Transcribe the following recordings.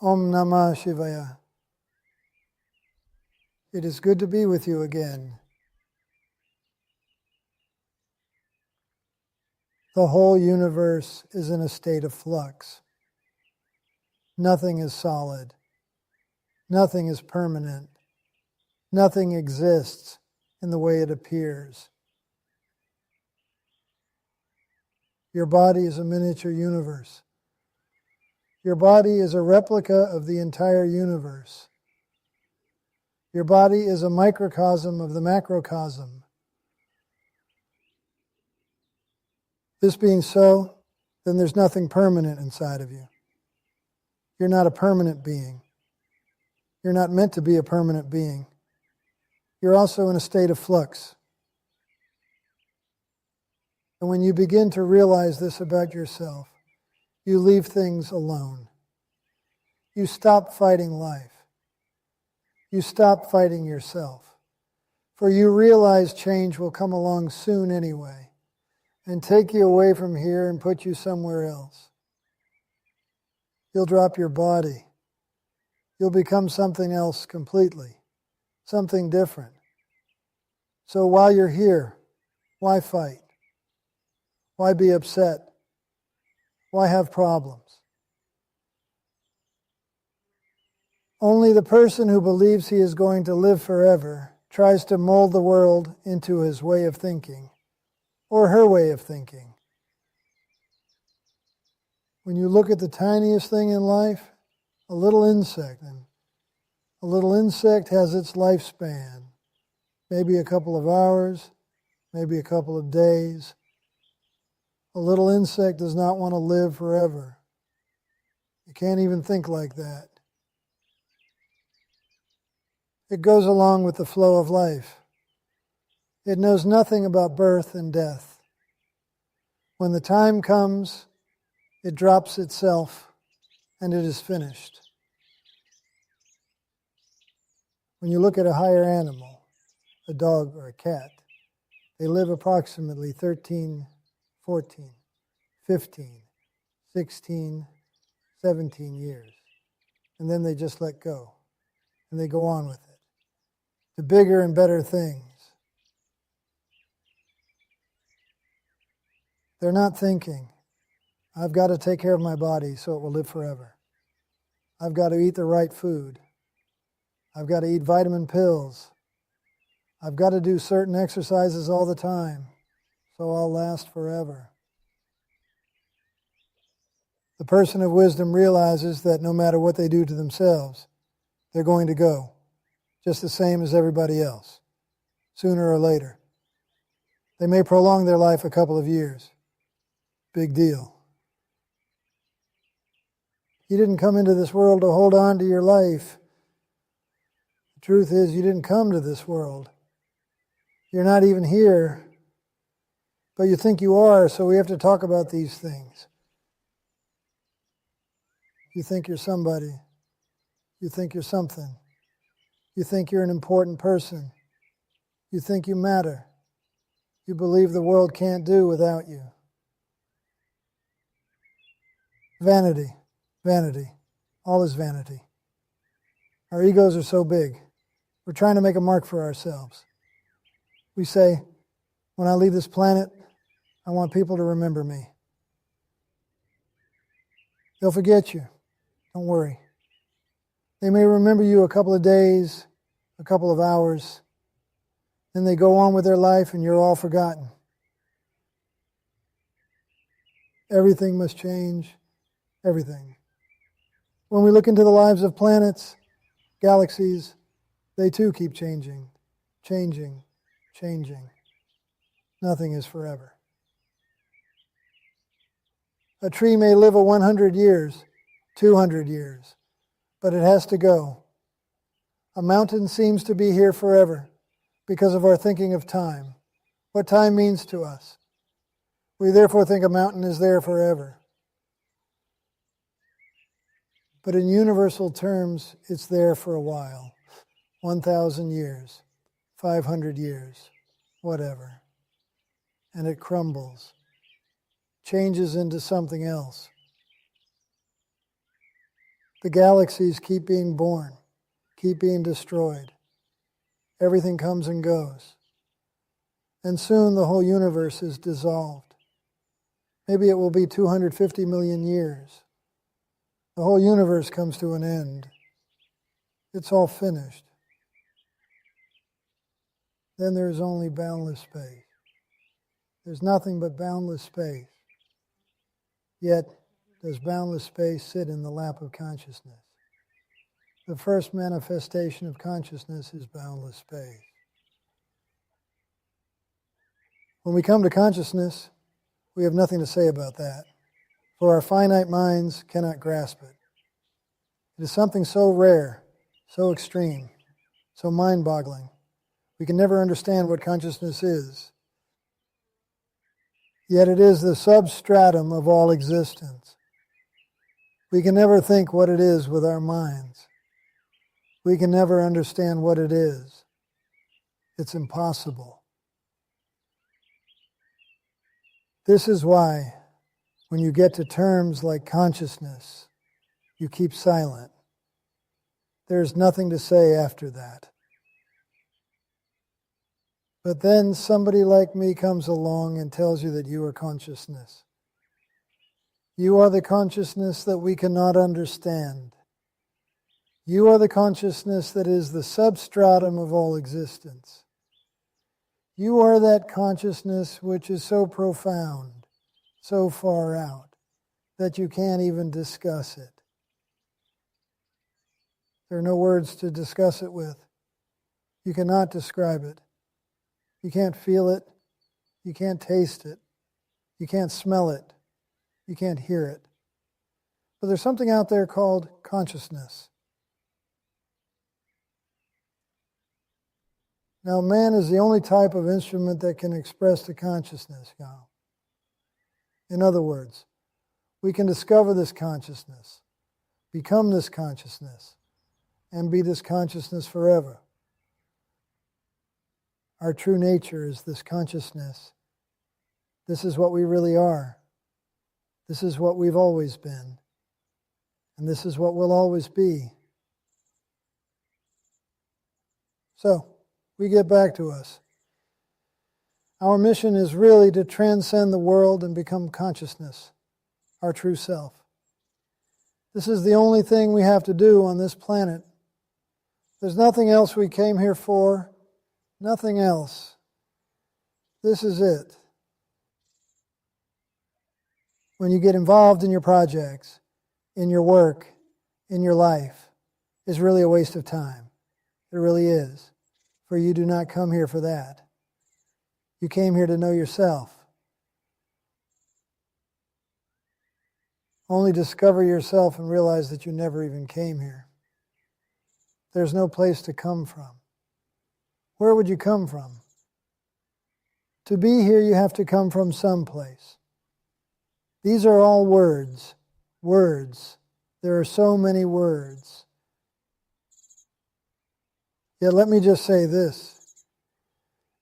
Om Namah Shivaya. It is good to be with you again. The whole universe is in a state of flux. Nothing is solid. Nothing is permanent. Nothing exists in the way it appears. Your body is a miniature universe. Your body is a replica of the entire universe. Your body is a microcosm of the macrocosm. This being so, then there's nothing permanent inside of you. You're not a permanent being. You're not meant to be a permanent being. You're also in a state of flux. And when you begin to realize this about yourself, you leave things alone. You stop fighting life. You stop fighting yourself. For you realize change will come along soon anyway, and take you away from here and put you somewhere else. You'll drop your body. You'll become something else completely, something different. So while you're here, why fight? Why be upset? Why have problems? Only the person who believes he is going to live forever tries to mold the world into his way of thinking, or her way of thinking. When you look at the tiniest thing in life, a little insect, and a little insect has its lifespan, maybe a couple of hours, maybe a couple of days. A little insect does not want to live forever. You can't even think like that. It goes along with the flow of life. It knows nothing about birth and death. When the time comes, it drops itself and it is finished. When you look at a higher animal, a dog or a cat, they live approximately 13, 14, 15, 16, 17 years. And then they just let go. And they go on with it. To bigger and better things. They're not thinking, I've got to take care of my body so it will live forever. I've got to eat the right food. I've got to eat vitamin pills. I've got to do certain exercises all the time so I'll last forever. The person of wisdom realizes that no matter what they do to themselves, they're going to go, just the same as everybody else, sooner or later. They may prolong their life a couple of years. Big deal. You didn't come into this world to hold on to your life. The truth is, you didn't come to this world. You're not even here. But you think you are, so we have to talk about these things. You think you're somebody. You think you're something. You think you're an important person. You think you matter. You believe the world can't do without you. Vanity, vanity. All is vanity. Our egos are so big. We're trying to make a mark for ourselves. We say, when I leave this planet, I want people to remember me. They'll forget you. Don't worry. They may remember you a couple of days, a couple of hours. Then they go on with their life and you're all forgotten. Everything must change. Everything. When we look into the lives of planets, galaxies, they too keep changing, changing, changing. Nothing is forever. A tree may live 100 years, 200 years, but it has to go. A mountain seems to be here forever because of our thinking of time, what time means to us. We therefore think a mountain is there forever. But in universal terms, it's there for a while. 1,000 years, 500 years, whatever. And it crumbles, changes into something else. The galaxies keep being born, keep being destroyed. Everything comes and goes. And soon the whole universe is dissolved. Maybe it will be 250 million years. The whole universe comes to an end. It's all finished. Then there is only boundless space. There's nothing but boundless space. Yet, does boundless space sit in the lap of consciousness? The first manifestation of consciousness is boundless space. When we come to consciousness, we have nothing to say about that, for our finite minds cannot grasp it. It is something so rare, so extreme, so mind-boggling. We can never understand what consciousness is. Yet it is the substratum of all existence. We can never think what it is with our minds. We can never understand what it is. It's impossible. This is why, when you get to terms like consciousness, you keep silent. There's nothing to say after that. But then somebody like me comes along and tells you that you are consciousness. You are the consciousness that we cannot understand. You are the consciousness that is the substratum of all existence. You are that consciousness which is so profound, so far out, that you can't even discuss it. There are no words to discuss it with. You cannot describe it. You can't feel it. You can't taste it. You can't smell it. You can't hear it. But there's something out there called consciousness. Now, man is the only type of instrument that can express the consciousness. In other words, we can discover this consciousness, become this consciousness, and be this consciousness forever. Our true nature is this consciousness. This is what we really are. This is what we've always been. And this is what we'll always be. So, we get back to us. Our mission is really to transcend the world and become consciousness, our true self. This is the only thing we have to do on this planet. There's nothing else we came here for, nothing else. This is it. When you get involved in your projects, in your work, in your life, it's really a waste of time. It really is. For you do not come here for that. You came here to know yourself. Only discover yourself and realize that you never even came here. There's no place to come from. Where would you come from? To be here, you have to come from someplace. These are all words. Words. There are so many words. Yet let me just say this.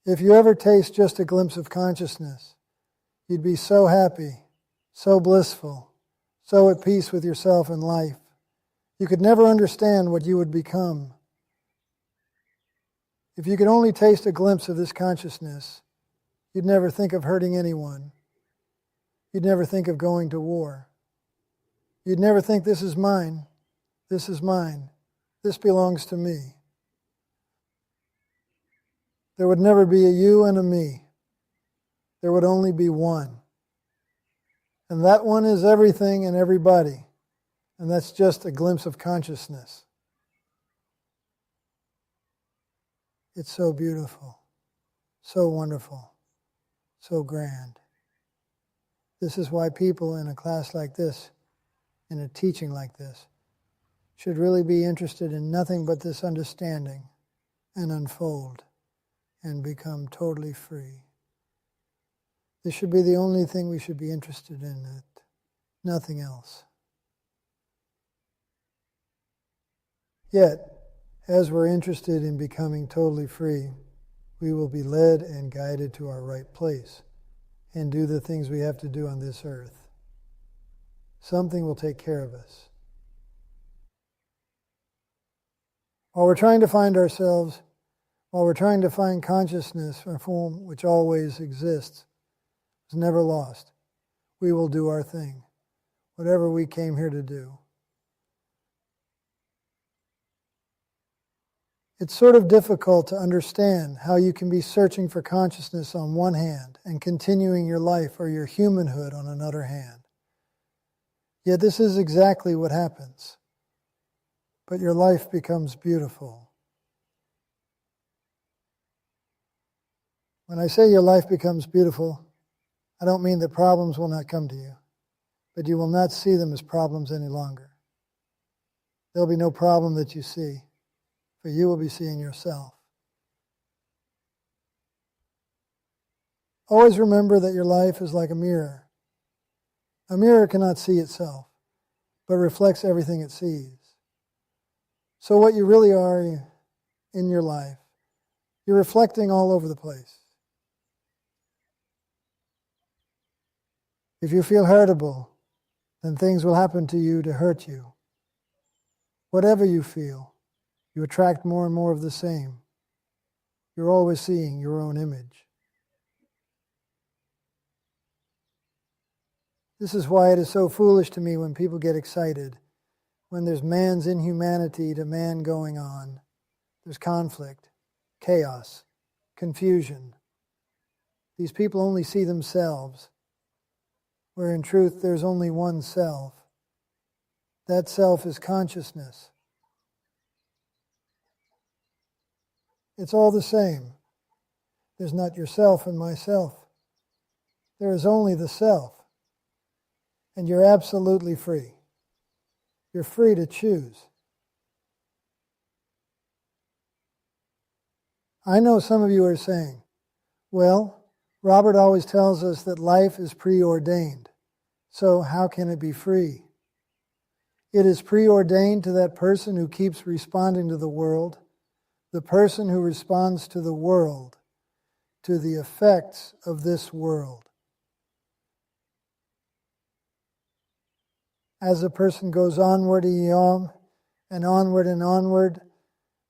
If you ever taste just a glimpse of consciousness, you'd be so happy, so blissful, so at peace with yourself and life. You could never understand what you would become. If you could only taste a glimpse of this consciousness, you'd never think of hurting anyone. You'd never think of going to war. You'd never think, this is mine, this is mine, this belongs to me. There would never be a you and a me. There would only be one. And that one is everything and everybody. And that's just a glimpse of consciousness. It's so beautiful, so wonderful, so grand. This is why people in a class like this, in a teaching like this, should really be interested in nothing but this understanding and unfold and become totally free. This should be the only thing we should be interested in, nothing else. Yet, as we're interested in becoming totally free, we will be led and guided to our right place and do the things we have to do on this earth. Something will take care of us. While we're trying to find ourselves, while we're trying to find consciousness, a form which always exists, is never lost, we will do our thing, whatever we came here to do. It's sort of difficult to understand how you can be searching for consciousness on one hand and continuing your life or your humanhood on another hand. Yet this is exactly what happens. But your life becomes beautiful. When I say your life becomes beautiful, I don't mean that problems will not come to you, but you will not see them as problems any longer. There'll be no problem that you see, for you will be seeing yourself. Always remember that your life is like a mirror. A mirror cannot see itself, but reflects everything it sees. So what you really are in your life, you're reflecting all over the place. If you feel hurtable, then things will happen to you to hurt you. Whatever you feel, you attract more and more of the same. You're always seeing your own image. This is why it is so foolish to me when people get excited, when there's man's inhumanity to man going on. There's conflict, chaos, confusion. These people only see themselves, where in truth there's only one self. That self is consciousness. It's all the same. There's not yourself and myself. There is only the self. And you're absolutely free. You're free to choose. I know some of you are saying, well, Robert always tells us that life is preordained. So how can it be free? It is preordained to that person who keeps responding to the world, the person who responds to the world, to the effects of this world. As a person goes onward and onward,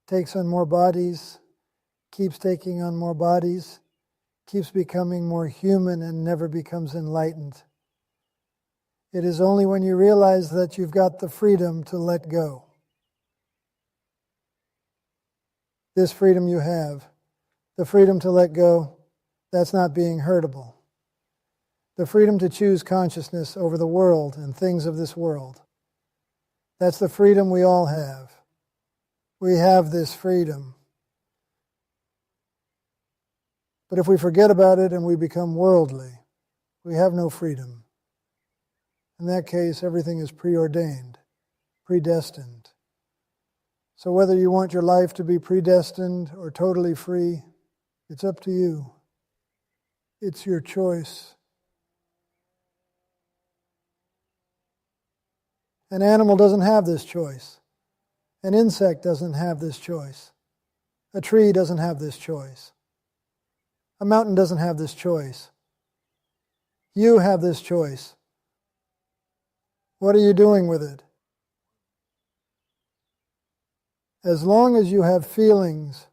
takes on more bodies, keeps taking on more bodies, keeps becoming more human and never becomes enlightened. It is only when you realize that you've got the freedom to let go. This freedom you have, the freedom to let go, that's not being hurtable. The freedom to choose consciousness over the world and things of this world. That's the freedom we all have. We have this freedom. But if we forget about it and we become worldly, we have no freedom. In that case, everything is preordained, predestined. So whether you want your life to be predestined or totally free, it's up to you. It's your choice. An animal doesn't have this choice. An insect doesn't have this choice. A tree doesn't have this choice. A mountain doesn't have this choice. You have this choice. What are you doing with it? As long as you have feelings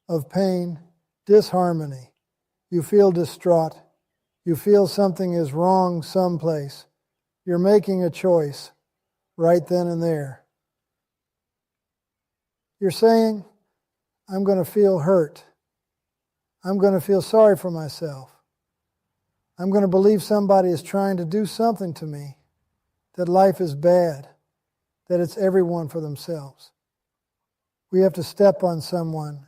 of pain, disharmony, you feel distraught, you feel something is wrong someplace, you're making a choice right then and there. You're saying, I'm going to feel hurt. I'm going to feel sorry for myself. I'm going to believe somebody is trying to do something to me, that life is bad, that it's everyone for themselves. We have to step on someone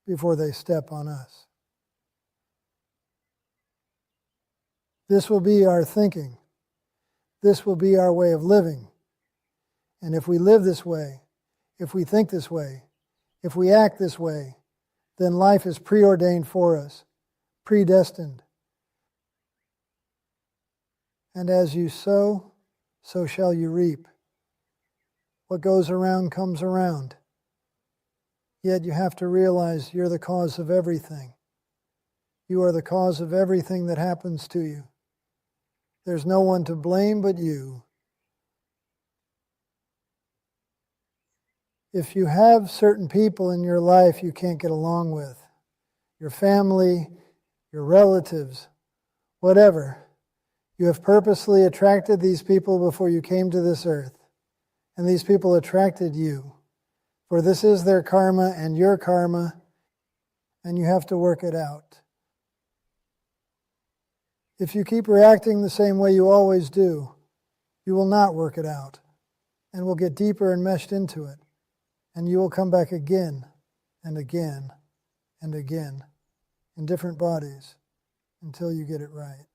before they step on us. This will be our thinking. This will be our way of living. And if we live this way, if we think this way, if we act this way, then life is preordained for us, predestined. And as you sow, so shall you reap. What goes around comes around. Yet you have to realize you're the cause of everything. You are the cause of everything that happens to you. There's no one to blame but you. If you have certain people in your life you can't get along with, your family, your relatives, whatever, you have purposely attracted these people before you came to this earth, and these people attracted you. For this is their karma and your karma, and you have to work it out. If you keep reacting the same way you always do, you will not work it out, and will get deeper and meshed into it, and you will come back again and again and again in different bodies until you get it right.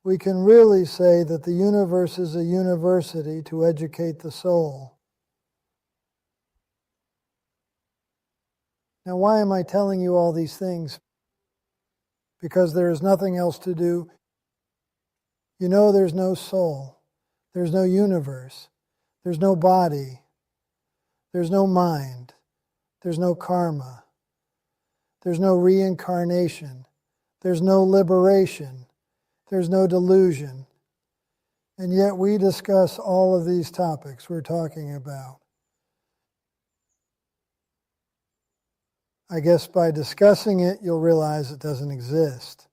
We can really say that the universe is a university to educate the soul. Now, why am I telling you all these things? Because there is nothing else to do. You know there's no soul. There's no universe. There's no body. There's no mind. There's no karma. There's no reincarnation. There's no liberation. There's no delusion. And yet we discuss all of these topics we're talking about. I guess by discussing it, you'll realize it doesn't exist.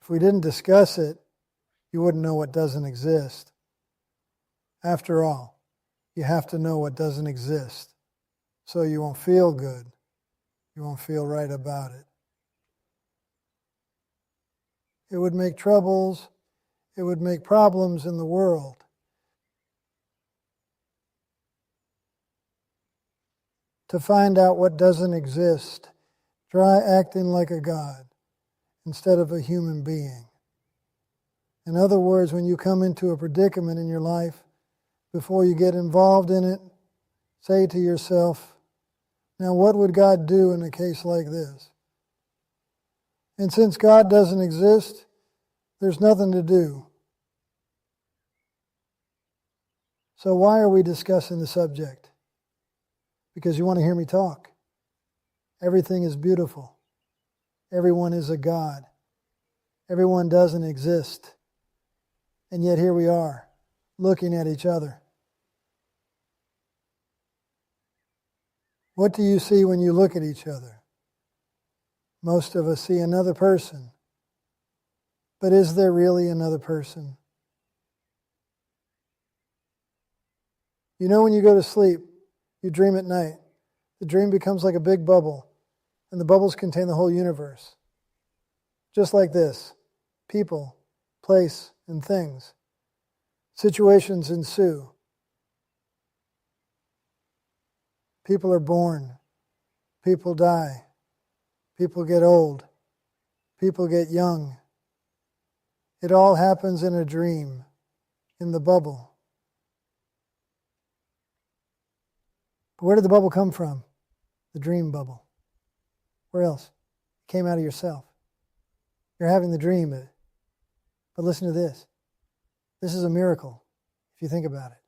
If we didn't discuss it, you wouldn't know what doesn't exist. After all, you have to know what doesn't exist, so you won't feel good. You won't feel right about it. It would make troubles. It would make problems in the world. To find out what doesn't exist, try acting like a god instead of a human being. In other words, when you come into a predicament in your life, before you get involved in it, say to yourself, now what would God do in a case like this? And since God doesn't exist, there's nothing to do. So why are we discussing the subject? Because you want to hear me talk. Everything is beautiful. Everyone is a god. Everyone doesn't exist. And yet here we are, looking at each other. What do you see when you look at each other? Most of us see another person. But is there really another person? You know, when you go to sleep, you dream at night. The dream becomes like a big bubble, and the bubbles contain the whole universe. Just like this, people, place, and things. Situations ensue. People are born. People die. People get old. People get young. It all happens in a dream, in the bubble. But where did the bubble come from? The dream bubble. Where else? It came out of yourself. You're having the dream. But listen to this. This is a miracle, if you think about it.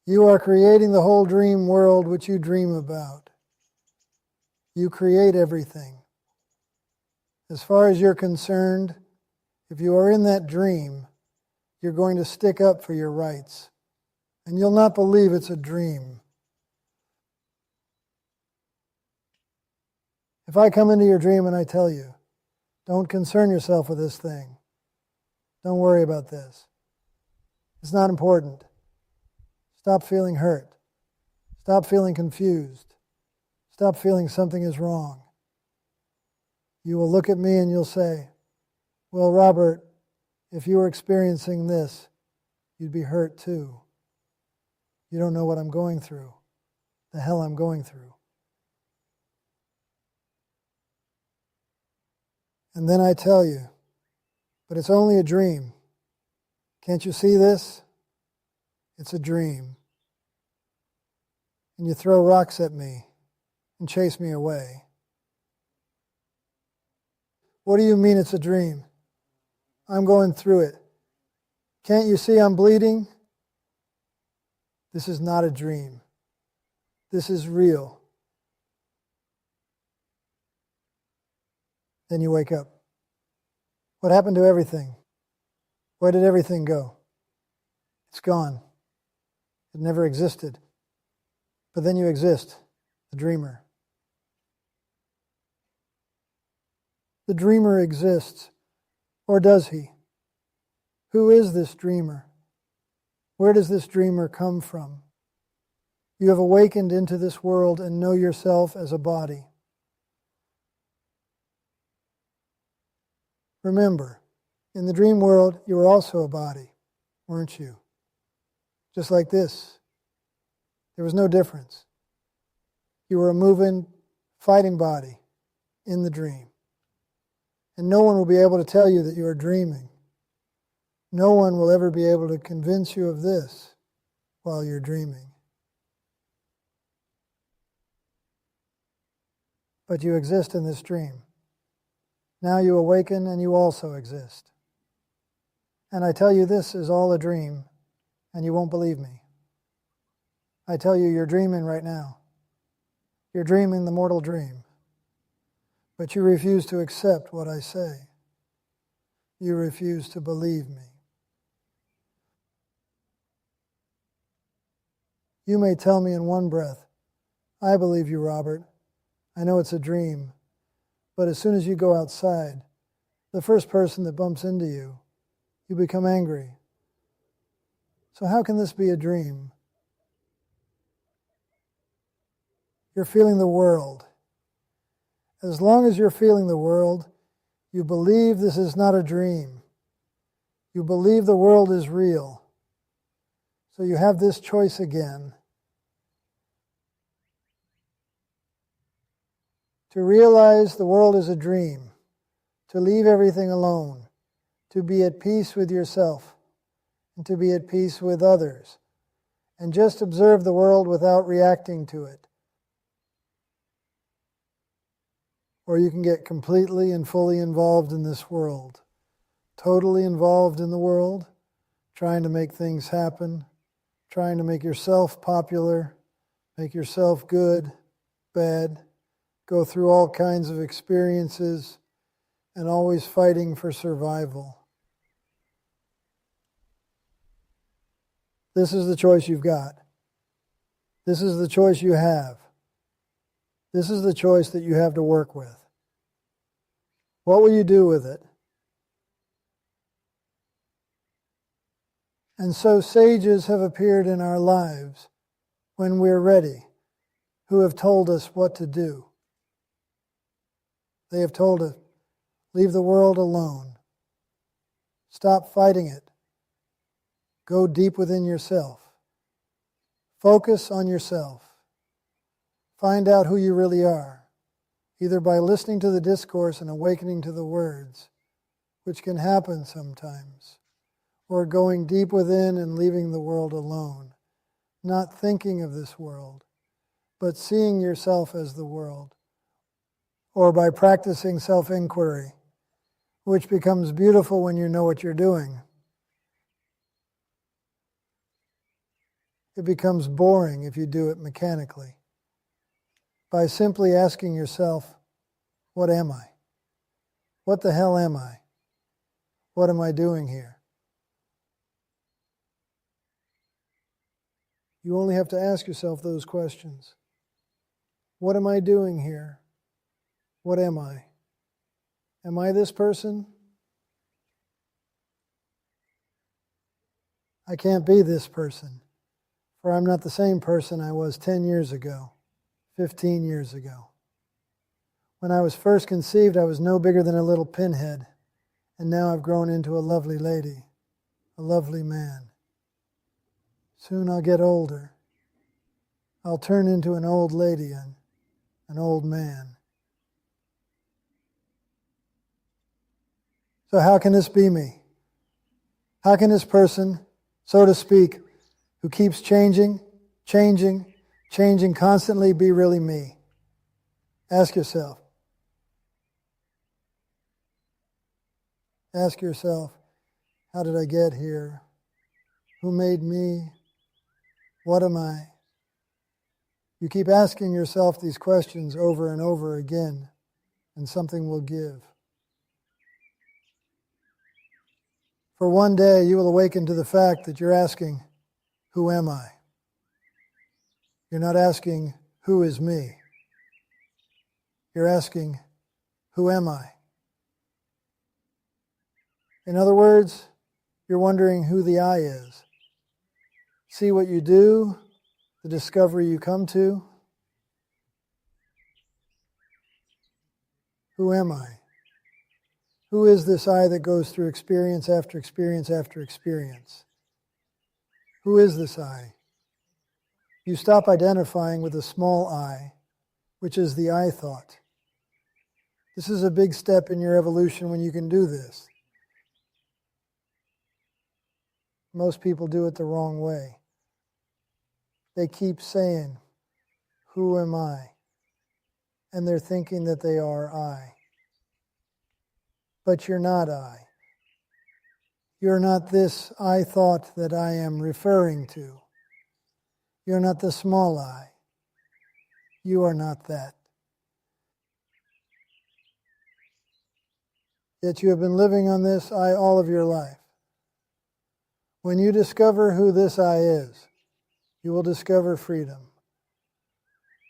You are creating the whole dream world which you dream about. You create everything. As far as you're concerned, if you are in that dream, you're going to stick up for your rights. And you'll not believe it's a dream. If I come into your dream and I tell you, don't concern yourself with this thing. Don't worry about this. It's not important. Stop feeling hurt. Stop feeling confused. Stop feeling something is wrong. You will look at me and you'll say, well, Robert, if you were experiencing this, you'd be hurt too. You don't know what I'm going through, the hell I'm going through. And then I tell you, but it's only a dream. Can't you see this? It's a dream. And you throw rocks at me and chase me away. What do you mean it's a dream? I'm going through it. Can't you see I'm bleeding? This is not a dream. This is real. Then you wake up. What happened to everything? Where did everything go? It's gone. It never existed. But then you exist, the dreamer. The dreamer exists, or does he? Who is this dreamer? Where does this dreamer come from? You have awakened into this world and know yourself as a body. Remember, in the dream world, you were also a body, weren't you? Just like this. There was no difference. You were a moving, fighting body in the dream. And no one will be able to tell you that you are dreaming. No one will ever be able to convince you of this while you're dreaming. But you exist in this dream. Now you awaken and you also exist. And I tell you this is all a dream, and you won't believe me. I tell you, you're dreaming right now. You're dreaming the mortal dream. But you refuse to accept what I say. You refuse to believe me. You may tell me in one breath, I believe you, Robert. I know it's a dream. But as soon as you go outside, the first person that bumps into you, you become angry. So how can this be a dream? You're feeling the world. As long as you're feeling the world, you believe this is not a dream. You believe the world is real. So you have this choice again. To realize the world is a dream, to leave everything alone, to be at peace with yourself, and to be at peace with others, and just observe the world without reacting to it. Or you can get completely and fully involved in this world, totally involved in the world, trying to make things happen, trying to make yourself popular, make yourself good, bad, go through all kinds of experiences, and always fighting for survival. This is the choice you've got. This is the choice you have. This is the choice that you have to work with. What will you do with it? And so sages have appeared in our lives when we're ready, who have told us what to do. They have told us, leave the world alone. Stop fighting it. Go deep within yourself. Focus on yourself. Find out who you really are, either by listening to the discourse and awakening to the words, which can happen sometimes, or going deep within and leaving the world alone, not thinking of this world, but seeing yourself as the world, or by practicing self-inquiry, which becomes beautiful when you know what you're doing. It becomes boring if you do it mechanically. By simply asking yourself, what am I? What the hell am I? What am I doing here? You only have to ask yourself those questions. What am I doing here? What am I? Am I this person? I can't be this person, for I'm not the same person I was 10 years ago, 15 years ago. When I was first conceived, I was no bigger than a little pinhead, and now I've grown into a lovely lady, a lovely man. Soon I'll get older. I'll turn into an old lady and an old man. So how can this be me? How can this person, so to speak, who keeps changing constantly be really me? Ask yourself. Ask yourself, how did I get here? Who made me? What am I? You keep asking yourself these questions over and over again, and something will give. For one day you will awaken to the fact that you're asking, who am I? You're not asking, who is me? You're asking, who am I? In other words, you're wondering who the I is. See what you do, the discovery you come to. Who am I? Who is this I that goes through experience after experience after experience? Who is this I? You stop identifying with the small I, which is the I thought. This is a big step in your evolution when you can do this. Most people do it the wrong way. They keep saying, who am I? And they're thinking that they are I. But you're not I. You're not this I thought that I am referring to. You're not the small I. You are not that. Yet you have been living on this I all of your life. When you discover who this I is, you will discover freedom.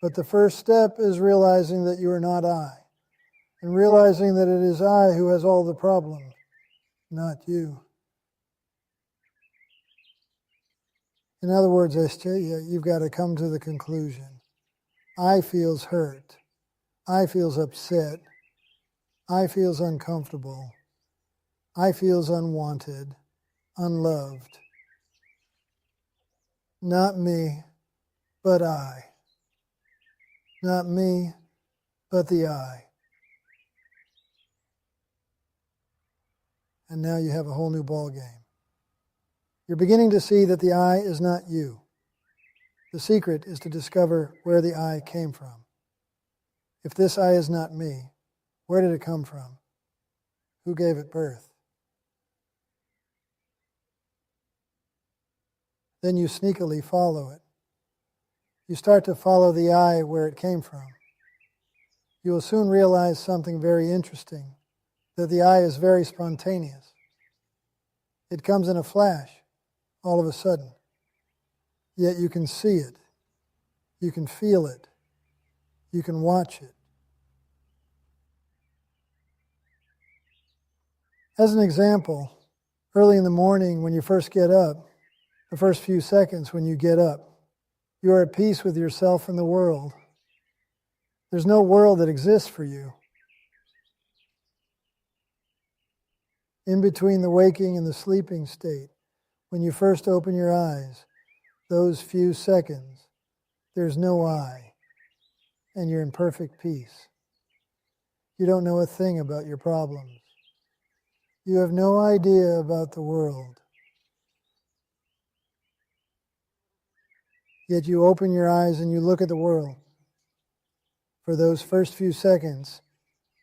But the first step is realizing that you are not I, and realizing that it is I who has all the problems, not you. In other words, you've got to come to the conclusion. I feels hurt. I feels upset. I feels uncomfortable. I feels unwanted, unloved. Not me, but I. Not me, but the I. And now you have a whole new ball game. You're beginning to see that the I is not you. The secret is to discover where the I came from. If this I is not me, where did it come from? Who gave it birth? Then you sneakily follow it. You start to follow the I where it came from. You will soon realize something very interesting, that the I is very spontaneous. It comes in a flash, all of a sudden. Yet you can see it. You can feel it. You can watch it. As an example, early in the morning when you first get up, the first few seconds when you get up, you are at peace with yourself and the world. There's no world that exists for you. In between the waking and the sleeping state, when you first open your eyes, those few seconds, there's no I, and you're in perfect peace. You don't know a thing about your problems. You have no idea about the world. Yet you open your eyes and you look at the world. For those first few seconds,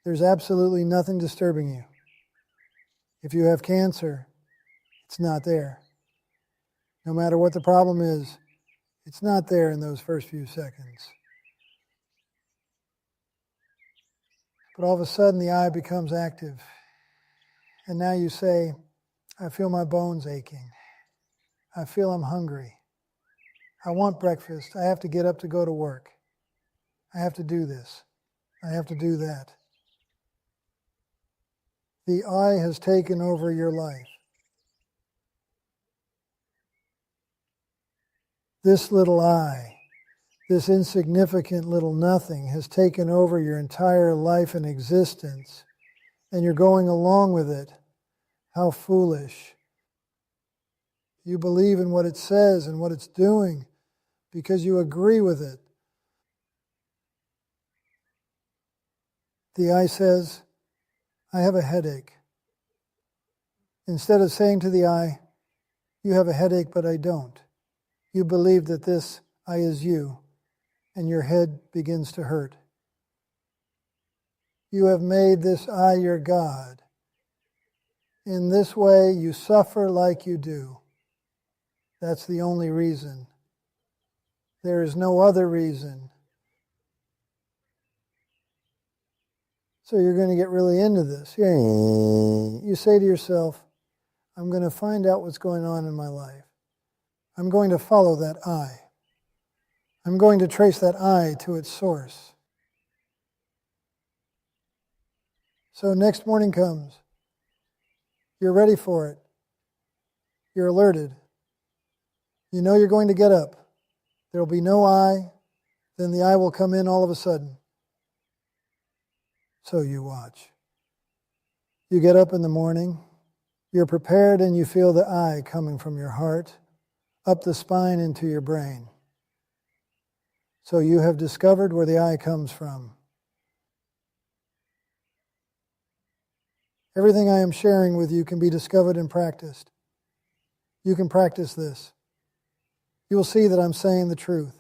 there's absolutely nothing disturbing you. If you have cancer, it's not there. No matter what the problem is, it's not there in those first few seconds. But all of a sudden the I becomes active. And now you say, I feel my bones aching. I feel I'm hungry. I want breakfast. I have to get up to go to work. I have to do this. I have to do that. The I has taken over your life. This little I, this insignificant little nothing, has taken over your entire life and existence, and you're going along with it. How foolish. You believe in what it says and what it's doing because you agree with it. The I says, I have a headache. Instead of saying to the I, you have a headache, but I don't. You believe that this I is you, and your head begins to hurt. You have made this I your God. In this way, you suffer like you do. That's the only reason. There is no other reason. So you're going to get really into this. You say to yourself, I'm going to find out what's going on in my life. I'm going to follow that I. I'm going to trace that I to its source. So next morning comes. You're ready for it. You're alerted. You know you're going to get up. There will be no I. Then the I will come in all of a sudden. So you watch. You get up in the morning. You're prepared and you feel the I coming from your heart up the spine into your brain. So you have discovered where the I comes from. Everything I am sharing with you can be discovered and practiced. You can practice this. You will see that I'm saying the truth.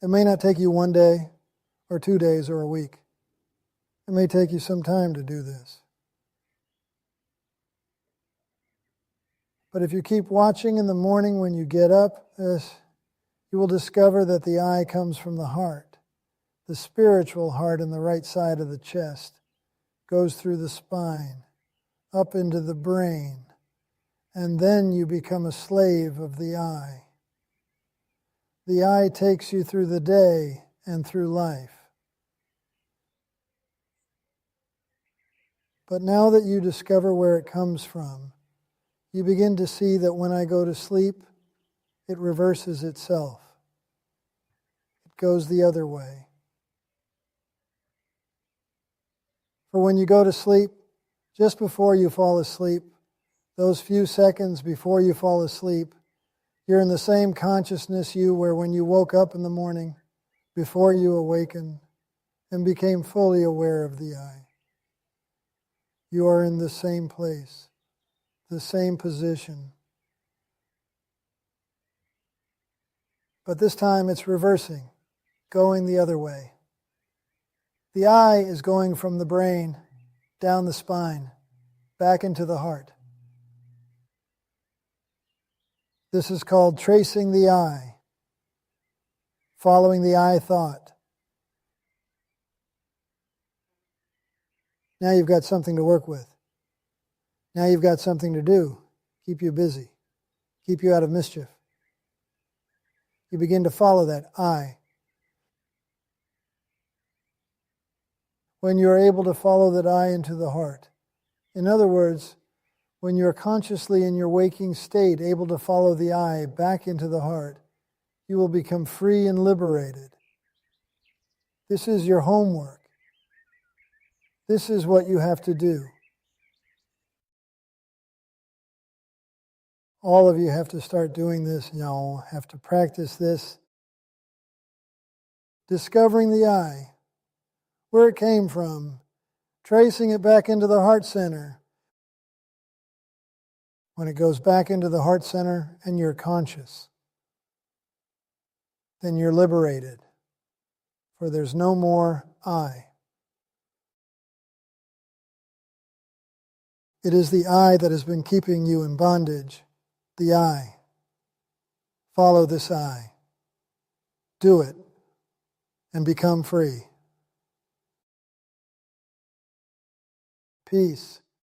It may not take you 1 day or 2 days or a week. It may take you some time to do this. But if you keep watching in the morning when you get up, you will discover that the I comes from the heart. The spiritual heart in the right side of the chest goes through the spine, up into the brain, and then you become a slave of the I. The I takes you through the day and through life. But now that you discover where it comes from, you begin to see that when I go to sleep, it reverses itself. It goes the other way. For when you go to sleep, just before you fall asleep, those few seconds before you fall asleep, you're in the same consciousness you were when you woke up in the morning, before you awakened and became fully aware of the I. You are in the same place, the same position. But this time it's reversing, going the other way. The I is going from the brain, down the spine, back into the heart. This is called tracing the I, following the I thought. Now you've got something to work with. Now you've got something to do, keep you busy, keep you out of mischief. You begin to follow that I. When you're able to follow that I into the heart. In other words, when you're consciously in your waking state able to follow the I back into the heart, you will become free and liberated. This is your homework. This is what you have to do. All of you have to start doing this. You have to practice this. Discovering the I, where it came from, tracing it back into the heart center. When it goes back into the heart center and you're conscious, then you're liberated, for there's no more I. It is the I that has been keeping you in bondage. The I. Follow this I. Do it and become free. Peace.